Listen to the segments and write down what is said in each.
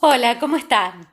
Hola, ¿cómo están?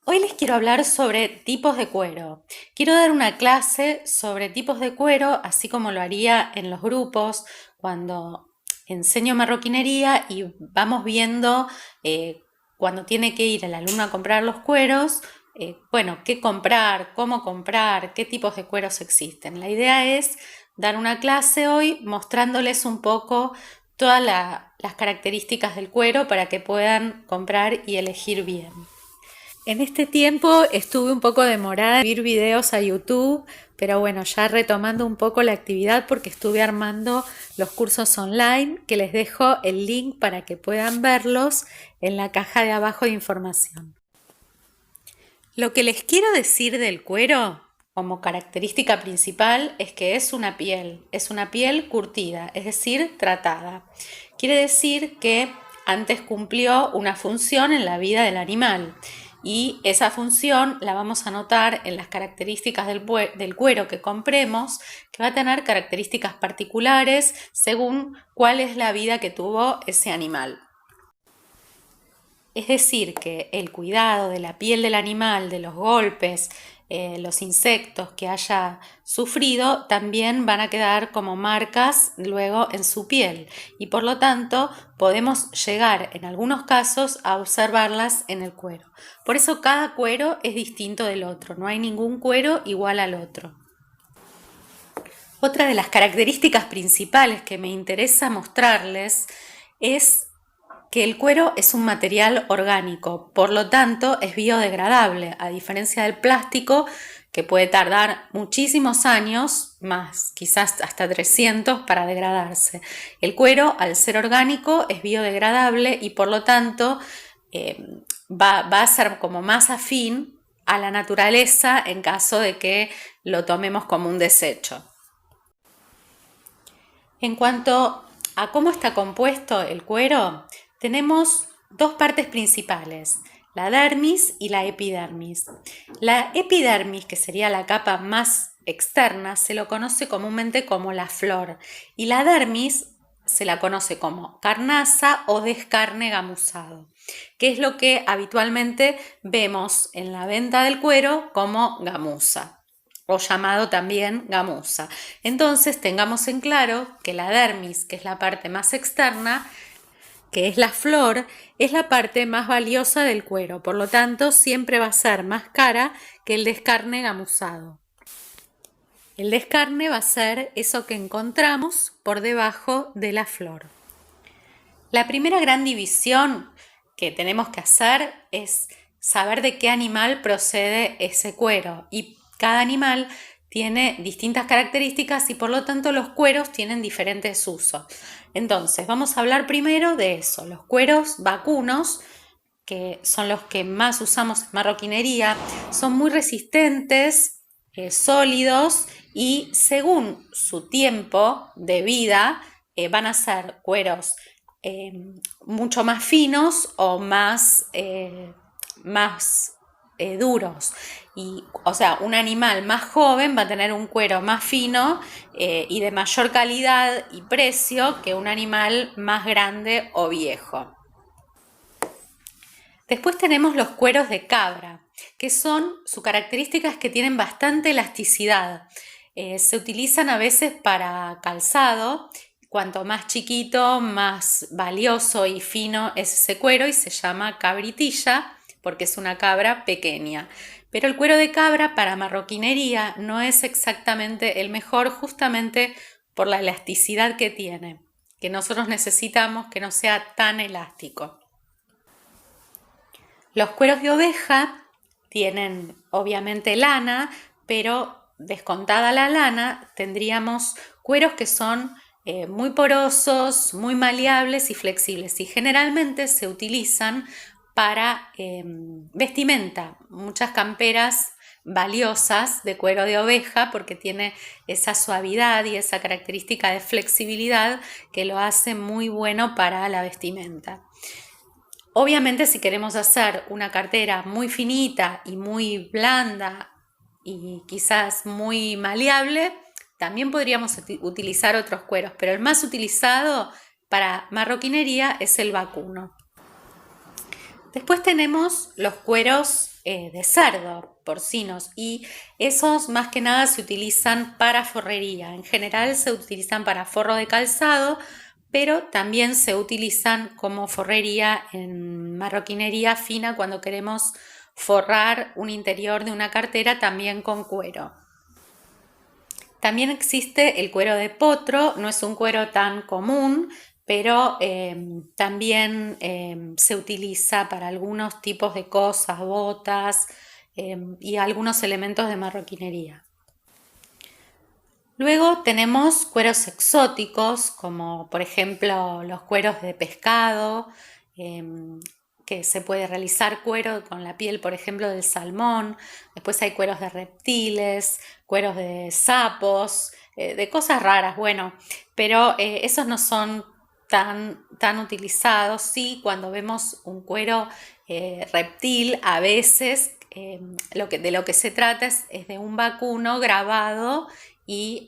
Hoy les quiero hablar sobre tipos de cuero. Quiero dar una clase sobre tipos de cuero, así como lo haría en los grupos cuando enseño marroquinería y vamos viendo cuando tiene que ir el alumno a comprar los cueros, bueno, qué comprar, qué tipos de cueros existen. La idea es dar una clase hoy mostrándoles un poco todas las características del cuero para que puedan comprar y elegir bien. En este tiempo estuve un poco demorada en subir videos a YouTube, pero bueno, ya retomando un poco la actividad porque estuve armando los cursos online, que les dejo el link para que puedan verlos en la caja de abajo de información. Lo que les quiero decir del cuero como característica principal es que es una piel curtida, es decir, tratada. Quiere decir que antes cumplió una función en la vida del animal y esa función la vamos a notar en las características del cuero que compremos, que va a tener características particulares según cuál es la vida que tuvo ese animal. Es decir, que el cuidado de la piel del animal, de los golpes, los insectos que haya sufrido, también van a quedar como marcas luego en su piel y por lo tanto podemos llegar en algunos casos a observarlas en el cuero. Por eso cada cuero es distinto del otro, no hay ningún cuero igual al otro. Otra de las características principales que me interesa mostrarles es que el cuero es un material orgánico, por lo tanto es biodegradable, a diferencia del plástico que puede tardar muchísimos años, más quizás hasta 300 para degradarse. El cuero, al ser orgánico, es biodegradable y por lo tanto va a ser como más afín a la naturaleza en caso de que lo tomemos como un desecho. En cuanto a cómo está compuesto el cuero, tenemos dos partes principales, la dermis y la epidermis. La epidermis, que sería la capa más externa, se lo conoce comúnmente como la flor y la dermis se la conoce como carnaza o descarne gamuzado, que es lo que habitualmente vemos en la venta del cuero como gamuza o llamado también gamuza. Entonces tengamos en claro que la dermis, que es la parte más externa, que es la flor, es la parte más valiosa del cuero, por lo tanto siempre va a ser más cara que el descarne gamuzado. El descarne va a ser eso que encontramos por debajo de la flor. La primera gran división que tenemos que hacer es saber de qué animal procede ese cuero y cada animal tiene distintas características y por lo tanto los cueros tienen diferentes usos. Entonces vamos a hablar primero de eso, los cueros vacunos, que son los que más usamos en marroquinería, son muy resistentes, sólidos y según su tiempo de vida van a ser cueros eh, mucho más finos o más duros. Y, o sea, un animal más joven va a tener un cuero más fino y de mayor calidad y precio que un animal más grande o viejo. Después tenemos los cueros de cabra, que su característica es que tienen bastante elasticidad. Se utilizan a veces para calzado. Cuanto más chiquito, más valioso y fino es ese cuero y se llama cabritilla porque es una cabra pequeña. Pero el cuero de cabra para marroquinería no es exactamente el mejor justamente por la elasticidad que tiene, que nosotros necesitamos que no sea tan elástico. Los cueros de oveja tienen obviamente lana, pero descontada la lana tendríamos cueros que son muy porosos, muy maleables y flexibles y generalmente se utilizan para vestimenta. Muchas camperas valiosas de cuero de oveja porque tiene esa suavidad y esa característica de flexibilidad que lo hace muy bueno para la vestimenta. Obviamente si queremos hacer una cartera muy finita y muy blanda y quizás muy maleable, también podríamos utilizar otros cueros, pero el más utilizado para marroquinería es el vacuno. Después tenemos los cueros de cerdo, porcinos, y esos más que nada se utilizan para forrería. En general se utilizan para forro de calzado, pero también se utilizan como forrería en marroquinería fina cuando queremos forrar un interior de una cartera también con cuero. También existe el cuero de potro, no es un cuero tan común, pero también se utiliza para algunos tipos de cosas, botas y algunos elementos de marroquinería. Luego tenemos cueros exóticos, como por ejemplo los cueros de pescado, que se puede realizar cuero con la piel, por ejemplo, del salmón. Después hay cueros de reptiles, cueros de sapos, de cosas raras, bueno, pero esos no son tan utilizados. Sí, cuando vemos un cuero reptil, a veces de lo que se trata es de un vacuno grabado y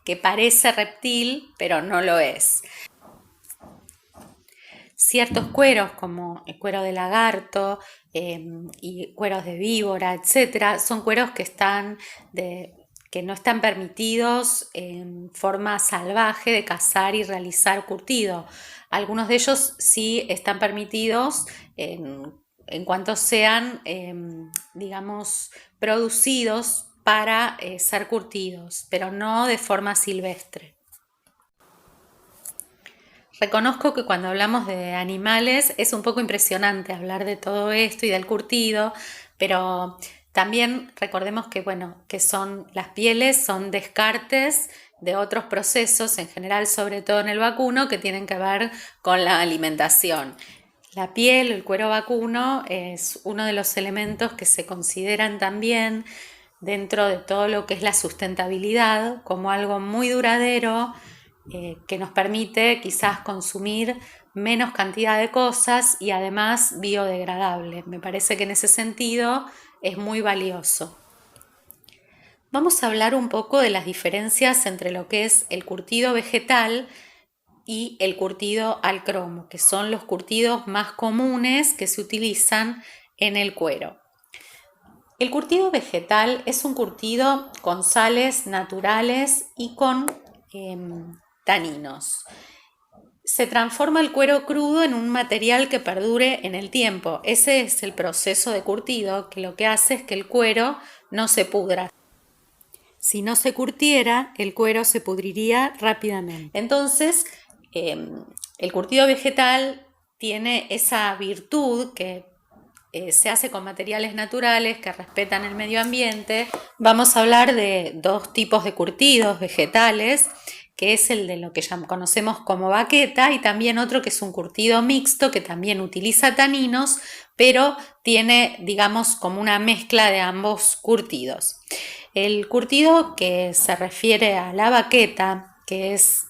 que parece reptil, pero no lo es. Ciertos cueros, como el cuero de lagarto y cueros de víbora, etcétera, son cueros que no están permitidos en forma salvaje de cazar y realizar curtido. Algunos de ellos sí están permitidos en cuanto sean, digamos, producidos para ser curtidos, pero no de forma silvestre. Reconozco que cuando hablamos de animales es un poco impresionante hablar de todo esto y del curtido, pero también recordemos que, bueno, que las pieles son descartes de otros procesos, en general, sobre todo en el vacuno, que tienen que ver con la alimentación. La piel, el cuero vacuno, es uno de los elementos que se consideran también dentro de todo lo que es la sustentabilidad como algo muy duradero, que nos permite quizás consumir menos cantidad de cosas y además biodegradable. Me parece que en ese sentido es muy valioso. Vamos a hablar un poco de las diferencias entre lo que es el curtido vegetal y el curtido al cromo, que son los curtidos más comunes que se utilizan en el cuero. El curtido vegetal es un curtido con sales naturales y con taninos. Se transforma el cuero crudo en un material que perdure en el tiempo. Ese es el proceso de curtido, que lo que hace es que el cuero no se pudra. Si no se curtiera, el cuero se pudriría rápidamente. Entonces, el curtido vegetal tiene esa virtud que se hace con materiales naturales que respetan el medio ambiente. Vamos a hablar de dos tipos de curtidos vegetales, que es el de lo que ya conocemos como baqueta, y también otro que es un curtido mixto que también utiliza taninos, pero tiene, digamos, como una mezcla de ambos curtidos. El curtido que se refiere a la baqueta, que es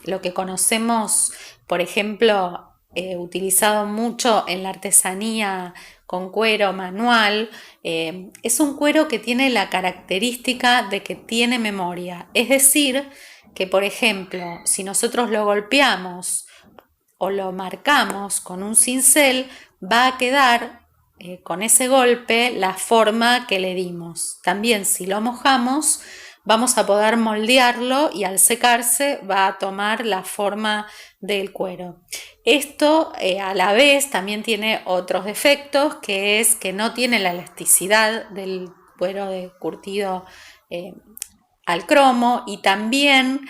lo que conocemos, por ejemplo, utilizado mucho en la artesanía con cuero manual, es un cuero que tiene la característica de que tiene memoria. Es decir, que por ejemplo, si nosotros lo golpeamos o lo marcamos con un cincel, va a quedar con ese golpe la forma que le dimos. También si lo mojamos, vamos a poder moldearlo y al secarse va a tomar la forma del cuero. Esto a la vez también tiene otros defectos, que es que no tiene la elasticidad del cuero de curtido al cromo, y también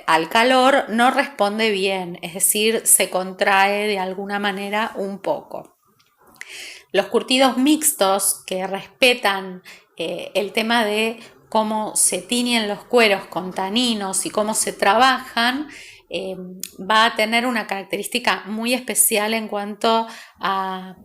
al calor no responde bien, es decir, se contrae de alguna manera un poco. Los curtidos mixtos, que respetan el tema de cómo se tiñen los cueros con taninos y cómo se trabajan, va a tener una característica muy especial en cuanto a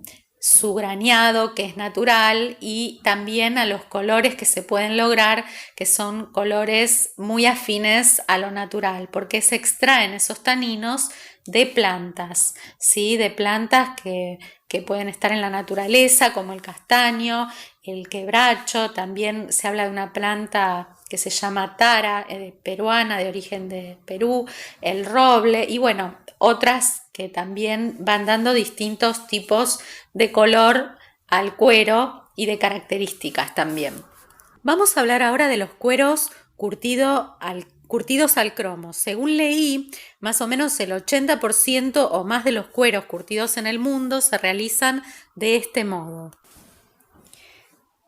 su graneado, que es natural, y también a los colores que se pueden lograr, que son colores muy afines a lo natural, porque se extraen esos taninos de plantas, ¿sí? De plantas que pueden estar en la naturaleza, como el castaño, el quebracho. También se habla de una planta que se llama tara, peruana, de origen de Perú, el roble, y bueno, otras que también van dando distintos tipos de color al cuero y de características también. Vamos a hablar ahora de los cueros curtidos al cromo. Según leí, más o menos el 80% o más de los cueros curtidos en el mundo se realizan de este modo.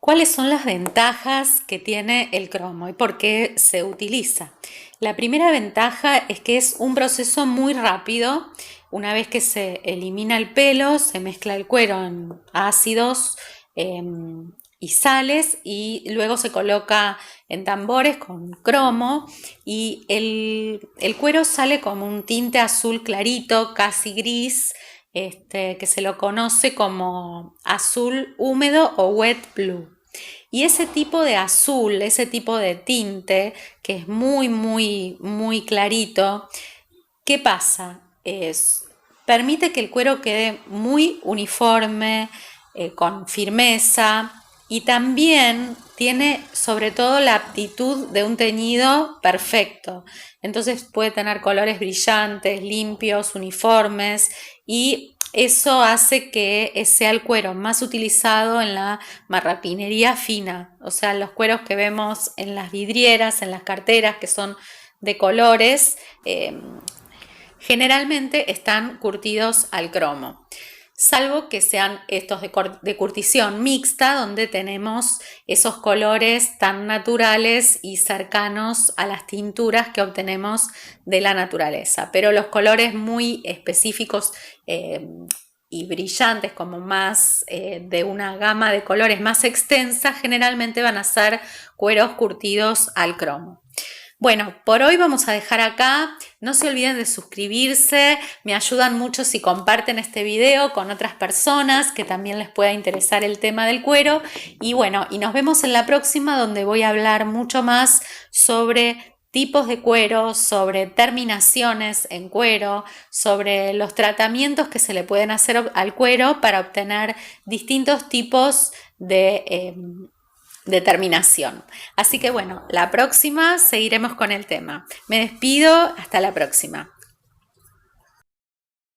¿Cuáles son las ventajas que tiene el cromo y por qué se utiliza? La primera ventaja es que es un proceso muy rápido. Una vez que se elimina el pelo, se mezcla el cuero en ácidos y sales y luego se coloca en tambores con cromo y el cuero sale como un tinte azul clarito, casi gris, que se lo conoce como azul húmedo o wet blue. Y ese tipo de azul, ese tipo de tinte, que es muy, muy, muy clarito, ¿qué pasa? Permite que el cuero quede muy uniforme, con firmeza, y también tiene sobre todo la aptitud de un teñido perfecto. Entonces puede tener colores brillantes, limpios, uniformes, y eso hace que sea el cuero más utilizado en la marrapinería fina, o sea, los cueros que vemos en las vidrieras, en las carteras, que son de colores, generalmente están curtidos al cromo, salvo que sean estos de curtición mixta, donde tenemos esos colores tan naturales y cercanos a las tinturas que obtenemos de la naturaleza. Pero los colores muy específicos y brillantes, como más de una gama de colores más extensa, generalmente van a ser cueros curtidos al cromo. Bueno, por hoy vamos a dejar acá. No se olviden de suscribirse, me ayudan mucho si comparten este video con otras personas que también les pueda interesar el tema del cuero. Y bueno, y nos vemos en la próxima, donde voy a hablar mucho más sobre tipos de cuero, sobre terminaciones en cuero, sobre los tratamientos que se le pueden hacer al cuero para obtener distintos tipos de terminación. Así que bueno, la próxima seguiremos con el tema. Me despido, hasta la próxima.